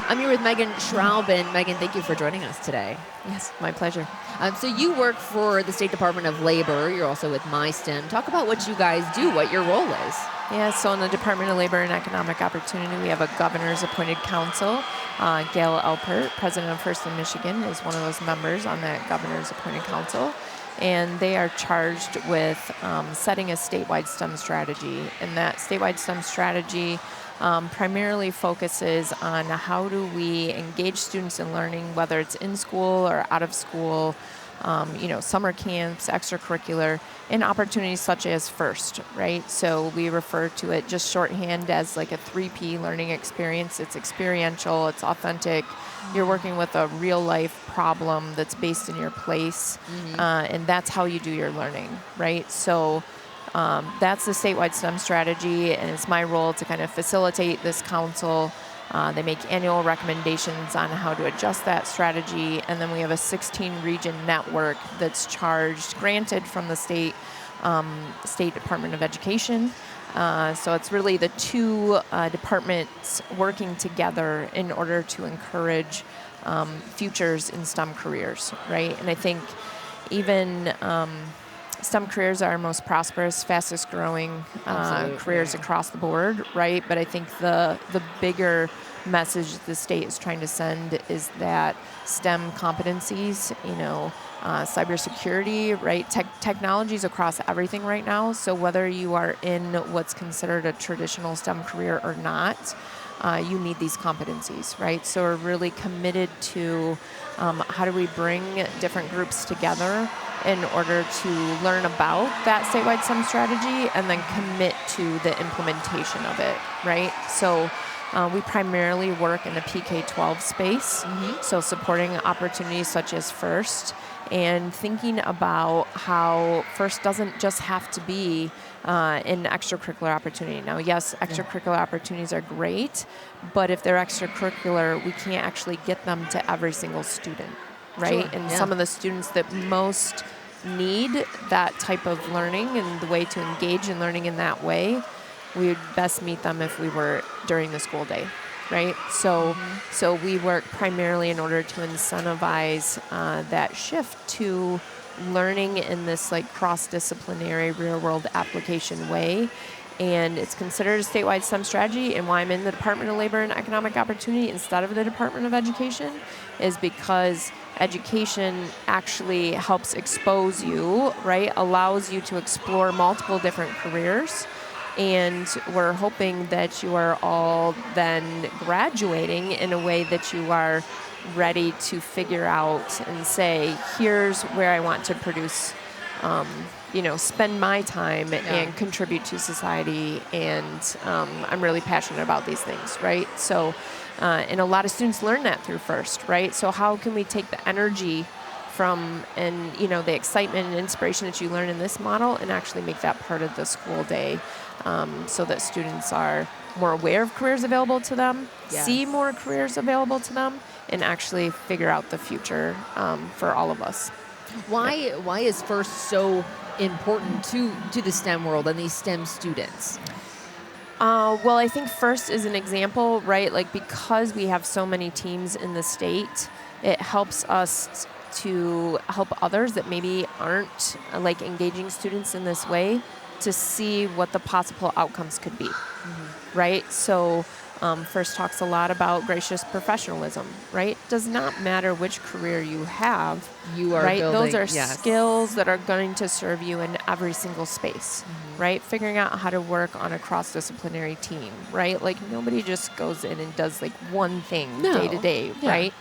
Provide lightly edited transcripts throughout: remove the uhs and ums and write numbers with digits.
I'm here with Megan Schrauben. Megan, thank you for joining us today. Yes, my pleasure. So you work for the State Department of Labor. You're also with MiSTEM. Talk about what you guys do, what your role is. Yeah, so in the Department of Labor and Economic Opportunity, we have a governor's appointed council. Gail Alpert, president of First in Michigan, is one of those members on that governor's appointed council. And they are charged with setting a statewide STEM strategy. And that statewide STEM strategy primarily focuses on how do we engage students in learning, whether it's in school or out of school, summer camps, extracurricular, and opportunities such as FIRST, right? So we refer to it just shorthand as like a 3P learning experience. It's experiential, it's authentic. You're working with a real life problem that's based in your place, and that's how you do your learning, right? So that's the statewide STEM strategy, and it's my role to kind of facilitate this council. They make annual recommendations on how to adjust that strategy, and then we have a 16-region network that's granted from the State Department of Education. So it's really the two departments working together in order to encourage futures in STEM careers, right? And I think even STEM careers are our most prosperous, fastest growing careers across the board, right? But I think the bigger message the state is trying to send is that STEM competencies, cybersecurity, right? Technologies across everything right now. So whether you are in what's considered a traditional STEM career or not, you need these competencies, right? So we're really committed to how do we bring different groups together in order to learn about that statewide STEM strategy and then commit to the implementation of it, right? So we primarily work in the PK-12 space, so supporting opportunities such as FIRST and thinking about how FIRST doesn't just have to be an extracurricular opportunity. Now, yes, extracurricular opportunities are great, but if they're extracurricular, we can't actually get them to every single student, right? Sure. And some of the students that most need that type of learning and the way to engage in learning in that way, we would best meet them if we were during the school day, right? So we work primarily in order to incentivize that shift to learning in this like cross-disciplinary real-world application way. And it's considered a statewide STEM strategy, and why I'm in the Department of Labor and Economic Opportunity instead of the Department of Education is because education actually helps expose you, right? Allows you to explore multiple different careers. And we're hoping that you are all then graduating in a way that you are ready to figure out and say, here's where I want to produce, spend my time and contribute to society. And I'm really passionate about these things, right? So, and a lot of students learn that through FIRST, right? So how can we take the energy from the excitement and inspiration that you learn in this model and actually make that part of the school day so that students are more aware of careers available to them, see more careers available to them, and actually figure out the future for all of us. Why is FIRST so important to the STEM world and these STEM students? Well, I think FIRST is an example, right? Like because we have so many teams in the state, it helps us to help others that maybe aren't like engaging students in this way to see what the possible outcomes could be, right? So FIRST talks a lot about gracious professionalism, right? Does not matter which career you have, you are right? building, those are skills that are going to serve you in every single space, right? Figuring out how to work on a cross-disciplinary team, right? Like nobody just goes in and does like one thing day to day, right?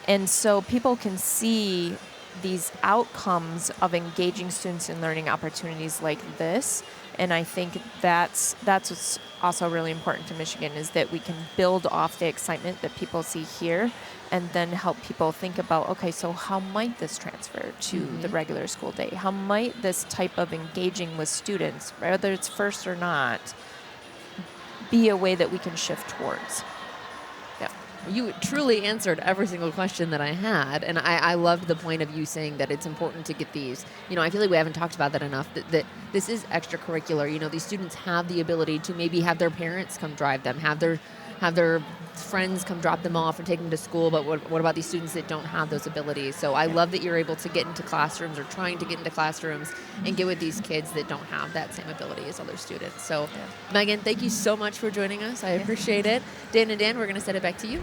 And so people can see these outcomes of engaging students in learning opportunities like this. And I think that's what's also really important to Michigan is that we can build off the excitement that people see here and then help people think about, okay, so how might this transfer to the regular school day? How might this type of engaging with students, whether it's FIRST or not, be a way that we can shift towards? You truly answered every single question that I had, and I loved the point of you saying that it's important to get these. I feel like we haven't talked about that enough, that this is extracurricular. These students have the ability to maybe have their parents come drive them, have their have their friends come drop them off and take them to school, but what about these students that don't have those abilities? So I love that you're able to get into classrooms or trying to get into classrooms and get with these kids that don't have that same ability as other students. So Megan, thank you so much for joining us. I appreciate it. Dan and Dan, we're going to send it back to you.